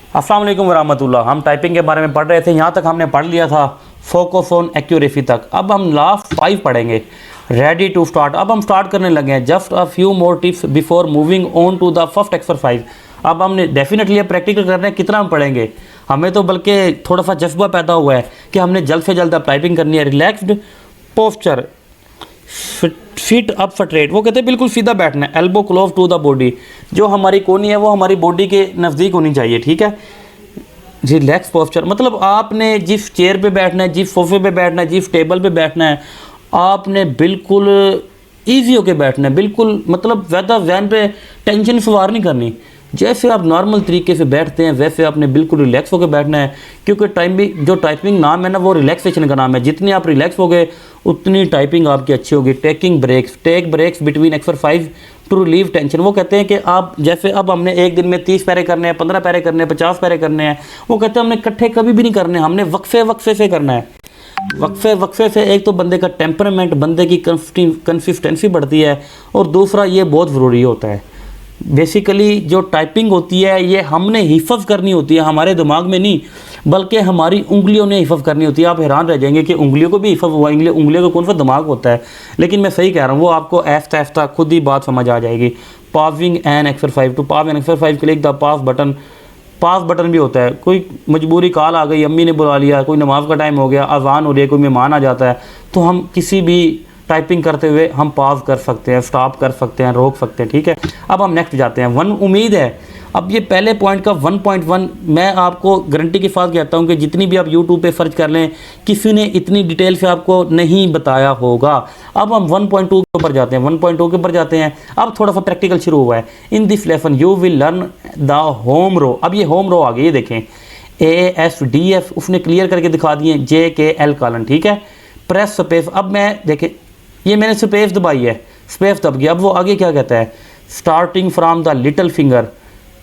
अस्सलाम वालेकुम वरहमतुल्लाह। हम टाइपिंग के बारे में पढ़ रहे थे, यहाँ तक हमने पढ़ लिया था फोकस ऑन एक्यूरेसी तक। अब हम लास्ट 5 पढ़ेंगे, रेडी टू स्टार्ट। अब हम स्टार्ट करने लगे हैं। Just a few more tips before moving on to the first exercise. अब हमने डेफिनेटली प्रैक्टिकल कर रहे हैं, कितना हम पढ़ेंगे, हमें तो बल्कि थोड़ा सा जज्बा पैदा हुआ है कि हमने जल्द से जल्द अब टाइपिंग करनी है। Relaxed posture, feet up straight, वो कहते हैं बिल्कुल सीधा बैठना है। Elbow close to the body, जो हमारी कोनी है वो हमारी बॉडी के नज़दीक होनी चाहिए, ठीक है। रिलैक्स पोस्चर मतलब आपने जिस चेयर पे बैठना है, जिस सोफे पे बैठना है, जिस टेबल पे बैठना है, आपने बिल्कुल ईजी होके बैठना है, बिल्कुल मतलब ज़्यादा जहन पे टेंशन सवार नहीं करनी। जैसे आप नॉर्मल तरीके से बैठते हैं वैसे आपने बिल्कुल रिलैक्स होकर बैठना है, क्योंकि जो टाइपिंग नाम है ना वो रिलैक्सेशन का नाम है। जितनी आप रिलैक्स हो गए उतनी टाइपिंग आपकी अच्छी होगी। Take breaks between exercise to relieve tension. वो कहते हैं कि आप जैसे अब हमने एक दिन में 30 पैरे करने हैं, 15 पैरे करने हैं, 50 पैरे करने हैं, वो कहते हैं हमने इकट्ठे कभी भी नहीं करने, हमने वक्फे से करना है। वक्फे से एक तो बंदे का टेम्परामेंट, बंदे की कंसिस्टेंसी बढ़ती है, और दूसरा ये बहुत ज़रूरी होता है। बेसिकली जो टाइपिंग होती है ये हमने हिफ़्ज़ करनी होती है, हमारे दिमाग में नहीं बल्कि हमारी उंगलियों ने हिफ़्ज़ करनी होती है। आप हैरान रह जाएंगे कि उंगलियों को भी हिफ़्ज़ हुआ, उंगलियों का कौन सा दिमाग होता है। लेकिन मैं सही कह रहा हूँ, वो आपको ऐसा ऐसा खुद ही बात समझ आ जाएगी। Passing an exercise, to pass an exercise click the pass button भी होता है। कोई मजबूरी कॉल आ गई, अम्मी ने बुला लिया, कोई नमाज का टाइम हो गया, अजान हो रही है, कोई मेहमान आ जाता है, तो हम किसी भी टाइपिंग करते हुए हम पॉज कर सकते हैं, स्टॉप कर सकते हैं, रोक सकते हैं, ठीक है। अब हम नेक्स्ट जाते हैं। उम्मीद है अब ये पहले पॉइंट का 1.1 मैं आपको गारंटी के साथ कहता हूँ कि जितनी भी आप यूट्यूब पे सर्च कर लें, किसी ने इतनी डिटेल से आपको नहीं बताया होगा। अब हम 1.2 के ऊपर जाते हैं। 1.2 के ऊपर जाते हैं। अब थोड़ा सा प्रैक्टिकल शुरू हुआ है। In this lesson you will learn the home row. अब ये होम रो आ गई, ये देखें ASDF उसने क्लियर करके दिखा दिए, JKL कॉलन, ठीक है। प्रेस स्पेस, अब मैं देखें ये मैंने स्पेस दबाई है, स्पेस दब गया। अब वो आगे क्या कहता है, starting from the little finger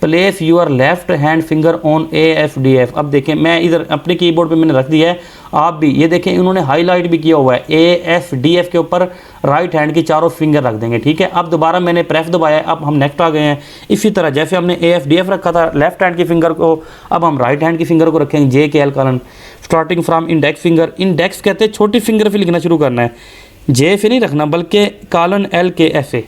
place your left hand finger on ASDF। अब देखें मैं इधर अपने कीबोर्ड पे मैंने रख दिया है, आप भी ये देखें इन्होंने हाईलाइट भी किया हुआ है। ASDF के ऊपर राइट हैंड की चारों फिंगर रख देंगे, ठीक है। अब दोबारा मैंने प्रेस दबाया, अब हम नेक्स्ट आ गए हैं। इसी तरह जैसे हमने ASDF रखा था लेफ्ट हैंड की फिंगर को, अब हम राइट हैंड की फिंगर को रखेंगे JKL colon. Starting from index finger, index कहते हैं छोटी फिंगर से लिखना शुरू करना है, J से नहीं रखना बल्कि कॉलन LK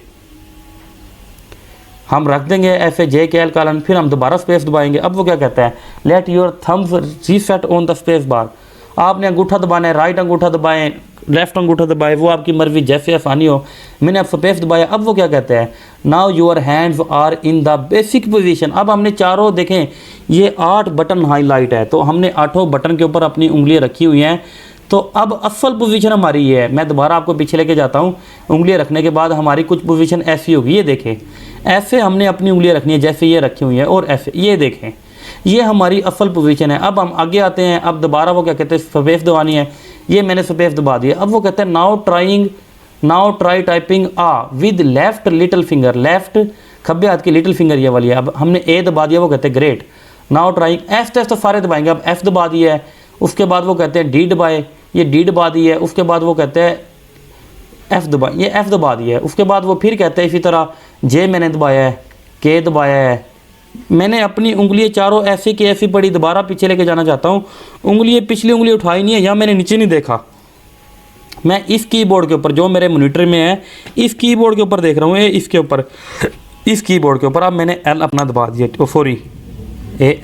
हम रख देंगे ऐसे JKL कॉलन। फिर हम दोबारा स्पेस दबाएंगे। अब वो क्या कहता है, let your thumbs reset on the space bar. आपने अंगूठा दबाना है, राइट अंगूठा दबाएं, लेफ्ट अंगूठा दबाएं, वो आपकी मर्जी, जैसे आसानी हो। मैंने अब स्पेस दबाया। अब वो क्या कहता है, now your hands are in the basic position. अब हमने चारों देखें ये 8 बटन हाईलाइट है, तो हमने 8 बटन के ऊपर अपनी उंगलियां रखी हुई हैं। तो अब असल पोजीशन हमारी ये है। मैं दोबारा आपको पीछे लेके जाता हूँ। उंगलियां रखने के बाद हमारी कुछ पोजीशन ऐसी होगी, ये देखें ऐसे हमने अपनी उंगलियां रखनी है जैसे ये रखी हुई है, और ऐसे ये देखें ये हमारी असल पोजीशन है। अब हम आगे आते हैं। अब दोबारा वो क्या कहते हैं, स्पेस दबानी है, ये मैंने स्पेस दबा दिया। अब वो कहते हैं now try typing with left little finger. Left खब्बे हाथ की लिटिल फिंगर ये वाली है। अब हमने A दबा दिया, वो कहते हैं ग्रेट। नाउ ट्राइंग F तो सारे दबाएंगे। अब F दबा दिया है, उसके बाद वो कहते हैं D दबाए, ये D दबा दी है। उसके बाद वो कहते हैं F दबा, ये F दबा दिया है। उसके बाद वो फिर कहते हैं इसी तरह J मैंने दबाया है, K दबाया है। मैंने अपनी उंगलियां चारों ऐसी की ऐसी पड़ी। दोबारा पीछे लेके जाना चाहता हूँ। पिछली उंगली उठाई नहीं है, या मैंने नीचे नहीं देखा। मैं इस कीबोर्ड के ऊपर जो मेरे मॉनिटर में है, इस कीबोर्ड के ऊपर देख रहा हूँ, ये इसके ऊपर, इस कीबोर्ड के ऊपर अब मैंने L अपना दबा दिया, सॉरी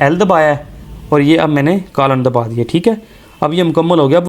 L दबाया है, और ये अब मैंने कॉलन दबा दिया, ठीक है। अब ये मुकम्मल हो गया।